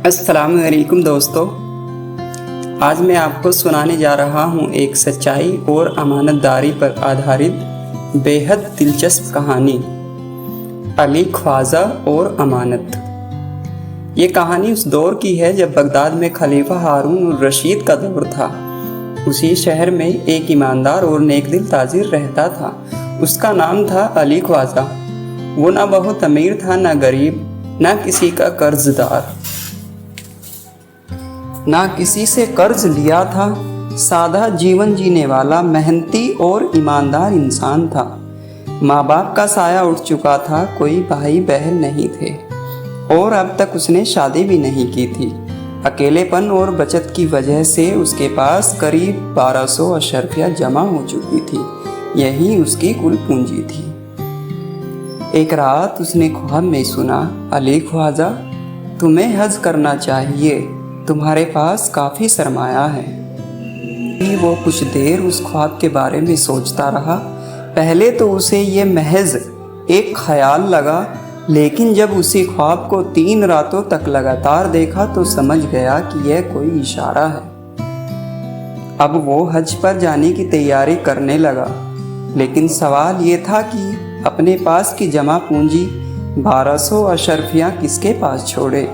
अस्सलाम वालेकुम दोस्तों। आज मैं आपको सुनाने जा रहा हूँ एक सच्चाई और अमानतदारी पर आधारित बेहद दिलचस्प कहानी, अली ख्वाजा और अमानत। ये कहानी उस दौर की है जब बगदाद में खलीफा हारून रशीद का दौर था। उसी शहर में एक ईमानदार और नेकदिल ताजिर रहता था। उसका नाम था अली ख्वाजा। वो ना बहुत अमीर था, ना गरीब, ना किसी का कर्जदार, ना किसी से कर्ज लिया था। सादा जीवन जीने वाला मेहनती और ईमानदार इंसान था। माँ बाप का साया उठ चुका था, कोई भाई बहन नहीं थे और अब तक उसने शादी भी नहीं की थी। अकेलेपन और बचत की वजह से उसके पास करीब 1200 अशरफिया जमा हो चुकी थी। यही उसकी कुल पूंजी थी। एक रात उसने ख्वाब में सुना, अली ख्वाजा, तुम्हें हज करना चाहिए, तुम्हारे पास काफ़ी सरमाया है। वो कुछ देर उस ख्वाब के बारे में सोचता रहा। पहले तो उसे ये महज एक ख्याल लगा, लेकिन जब उसी ख्वाब को 3 रातों तक लगातार देखा तो समझ गया कि यह कोई इशारा है। अब वो हज पर जाने की तैयारी करने लगा, लेकिन सवाल ये था कि अपने पास की जमा पूंजी 1200 अशरफियाँ किसके पास छोड़े।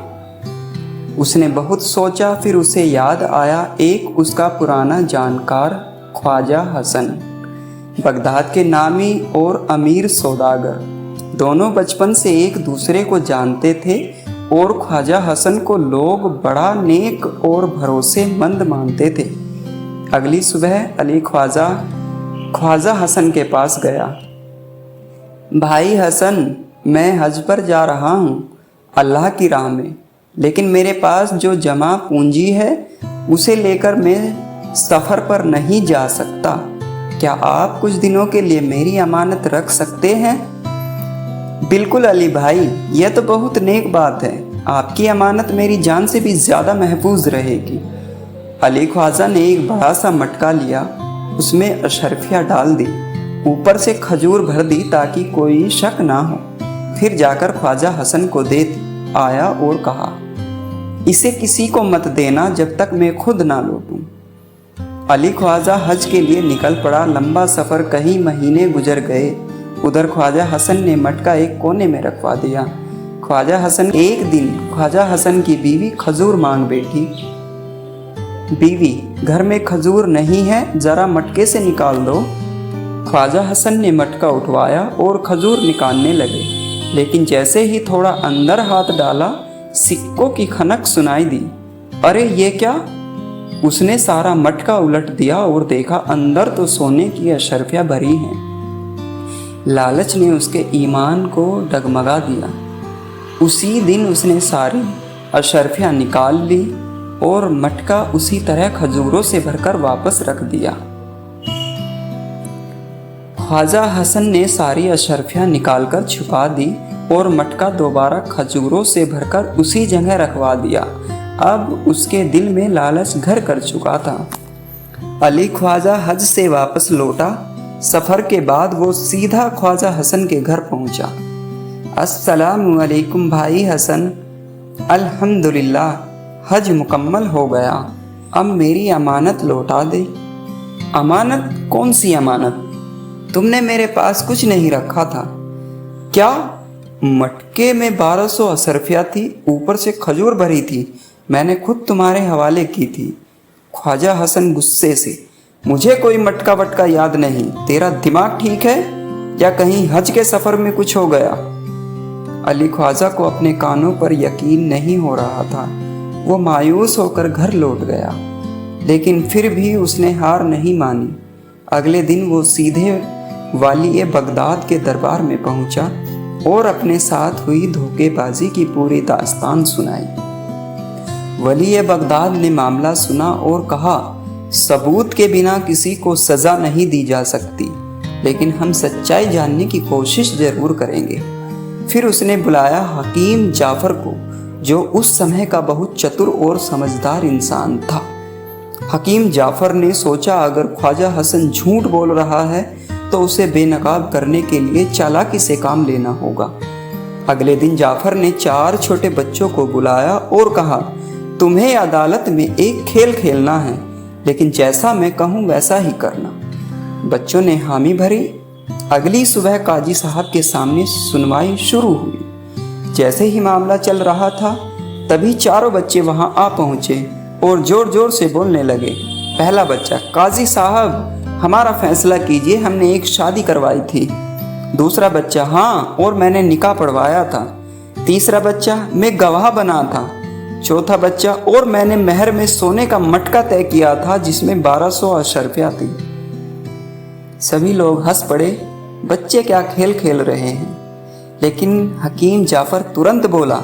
उसने बहुत सोचा, फिर उसे याद आया एक उसका पुराना जानकार ख्वाजा हसन, बगदाद के नामी और अमीर सौदागर। दोनों बचपन से एक दूसरे को जानते थे और ख्वाजा हसन को लोग बड़ा नेक और भरोसेमंद मानते थे। अगली सुबह अली ख्वाजा हसन के पास गया। भाई हसन, मैं हज पर जा रहा हूँ अल्लाह की राह में, लेकिन मेरे पास जो जमा पूंजी है उसे लेकर मैं सफ़र पर नहीं जा सकता। क्या आप कुछ दिनों के लिए मेरी अमानत रख सकते हैं? बिल्कुल अली भाई, यह तो बहुत नेक बात है। आपकी अमानत मेरी जान से भी ज़्यादा महफूज रहेगी। अली ख्वाजा ने एक बड़ा सा मटका लिया, उसमें अशरफिया डाल दी, ऊपर से खजूर भर दी ताकि कोई शक ना हो। फिर जाकर ख्वाजा हसन को दे आया और कहा, इसे किसी को मत देना जब तक मैं खुद ना लौटूं। अली ख्वाजा हज के लिए निकल पड़ा। लंबा सफ़र, कई महीने गुजर गए। उधर ख्वाजा हसन ने मटका एक कोने में रखवा दिया। एक दिन ख्वाजा हसन की बीवी खजूर मांग बैठी। बीवी, घर में खजूर नहीं है, ज़रा मटके से निकाल दो। ख्वाजा हसन ने मटका उठवाया और खजूर निकालने लगे, लेकिन जैसे ही थोड़ा अंदर हाथ डाला, सिक्कों की खनक सुनाई दी। अरे ये क्या? उसने सारा मटका उलट दिया और देखा अंदर तो सोने की अशरफियाँ भरी हैं। लालच ने उसके ईमान को डगमगा दिया। उसी दिन उसने सारी अशरफियाँ निकाल ली और मटका उसी तरह खजूरों से भरकर वापस रख दिया। ख्वाजा हसन ने सारी अशरफियाँ निकालकर छुपा दी और मटका दोबारा खजूरों से भरकर उसी जगह रखवा दिया। अब उसके दिल में लालच घर कर चुका था। अली ख्वाजा हज से वापस लौटा। सफ़र के बाद वो सीधा ख्वाजा हसन के घर पहुंचा। अस्सलामु अलैकुम भाई हसन। अल्हम्दुलिल्लाह, हज मुकम्मल हो गया, अब मेरी अमानत लौटा दे। अमानत? कौन सी अमानत? तुमने मेरे पास कुछ नहीं रखा था क्या? मटके में 1200 अशरफिया थी, ऊपर से खजूर भरी थी, मैंने खुद तुम्हारे हवाले की थी। ख्वाजा हसन गुस्से से, मुझे कोई मटका वटका याद नहीं। तेरा दिमाग ठीक है या कहीं हज के सफ़र में कुछ हो गया? अली ख्वाजा को अपने कानों पर यकीन नहीं हो रहा था। वो मायूस होकर घर लौट गया, लेकिन फिर भी उसने हार नहीं मानी। अगले दिन वो सीधे वाली बगदाद के दरबार में पहुंचा और अपने साथ हुई धोखेबाजी की पूरी दास्तान सुनाई। वली बगदाद ने मामला सुना और कहा, सबूत के बिना किसी को सज़ा नहीं दी जा सकती, लेकिन हम सच्चाई जानने की कोशिश ज़रूर करेंगे। फिर उसने बुलाया हकीम जाफ़र को, जो उस समय का बहुत चतुर और समझदार इंसान था। हकीम जाफ़र ने सोचा, अगर ख्वाजा हसन झूठ बोल रहा है तो उसे बेनकाब करने के लिए चालाकी से काम लेना होगा। अगले दिन जाफर ने 4 छोटे बच्चों को बुलाया और कहा, तुम्हें अदालत में एक खेल खेलना है, लेकिन जैसा मैं कहूँ वैसा ही करना। बच्चों ने हामी भरी। अगली सुबह काजी साहब के सामने सुनवाई शुरू हुई। जैसे ही मामला चल रहा था, तभी चारों बच्चे वहां आ पहुंचे और जोर जोर से बोलने लगे। पहला बच्चा, काजी साहब हमारा फैसला कीजिए, हमने एक शादी करवाई थी। दूसरा बच्चा, हाँ और मैंने निकाह पढ़वाया था। तीसरा बच्चा, मैं गवाह बना था। चौथा बच्चा, और मैंने महर में सोने का मटका तय किया था जिसमें 1200 अशर्फियाँ थी। सभी लोग हंस पड़े। बच्चे क्या खेल खेल रहे हैं। लेकिन हकीम जाफर तुरंत बोला,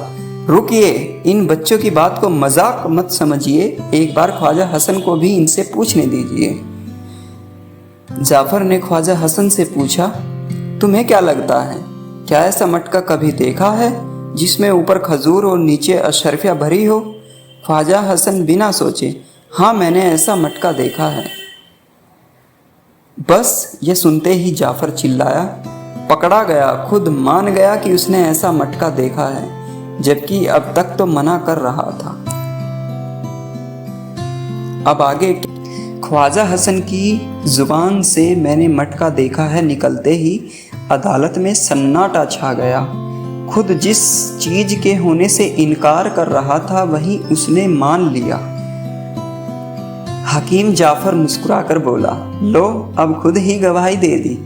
रुकिए, इन बच्चों की बात को मजाक मत समझिए, एक बार ख्वाजा हसन को भी इनसे पूछने दीजिए। जाफर ने ख्वाजा हसन से पूछा, तुम्हें क्या लगता है, क्या ऐसा मटका कभी देखा है जिसमें ऊपर खजूर और नीचे अशर्फिया भरी हो? ख्वाजा हसन बिना सोचे, हाँ मैंने ऐसा मटका देखा है। बस ये सुनते ही जाफर चिल्लाया, पकड़ा गया, खुद मान गया कि उसने ऐसा मटका देखा है, जबकि अब तक तो मना कर रहा था। अब आगे ख्वाजा हसन की जुबान से मैंने मटका देखा है निकलते ही अदालत में सन्नाटा छा गया। खुद जिस चीज के होने से इनकार कर रहा था वही उसने मान लिया। हकीम जाफर मुस्कुराकर बोला, लो अब खुद ही गवाही दे दी।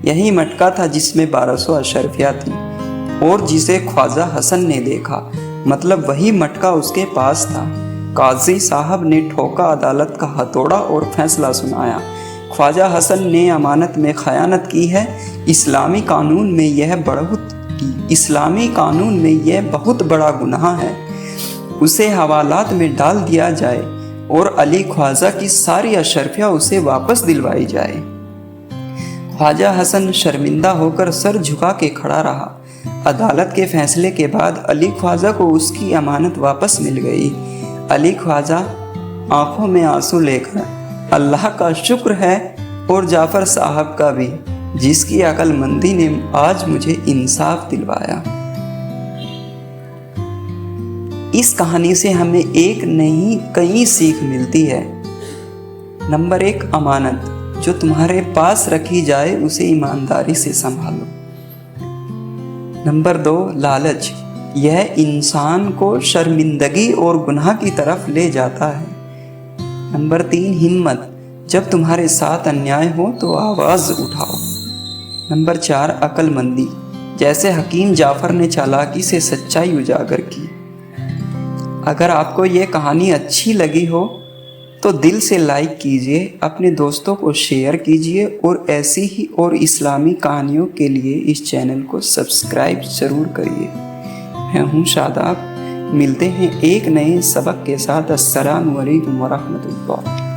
यही मटका था जिसमें 1200 अशर्फियाँ थी और जिसे ख्वाजा हसन ने देखा, मतलब वही मटका उसके पास था। काजी साहब ने ठोका अदालत का हथौड़ा और फैसला सुनाया। ख्वाजा हसन ने अमानत में खयानत की है। इस्लामी कानून में यह बहुत बड़ा गुनाह है। उसे हवालात में डाल दिया जाए और अली ख्वाजा की सारी अशर्फियाँ उसे वापस दिलवाई जाए। ख्वाजा हसन शर्मिंदा होकर सर झुका के खड़ा रहा। अदालत के फैसले के बाद अली ख्वाजा को उसकी अमानत वापस मिल गई। अली ख्वाजा आंखों में आंसू लेकर, अल्लाह का शुक्र है और जाफर साहब का भी, जिसकी अक्लमंदी ने आज मुझे इंसाफ दिलवाया। इस कहानी से हमें एक नहीं कई सीख मिलती है। नंबर 1, अमानत जो तुम्हारे पास रखी जाए उसे ईमानदारी से संभालो। नंबर 2, लालच, यह इंसान को शर्मिंदगी और गुनाह की तरफ ले जाता है। नंबर 3, हिम्मत, जब तुम्हारे साथ अन्याय हो तो आवाज़ उठाओ। नंबर 4, अक्लमंदी, जैसे हकीम जाफर ने चालाकी से सच्चाई उजागर की। अगर आपको ये कहानी अच्छी लगी हो तो दिल से लाइक कीजिए, अपने दोस्तों को शेयर कीजिए और ऐसी ही और इस्लामी कहानियों के लिए इस चैनल को सब्सक्राइब ज़रूर करिए। मैं हूँ शादाब, मिलते हैं एक नए सबक के साथ। अस्सलामु अलैकुम वरहमतुल्लाह।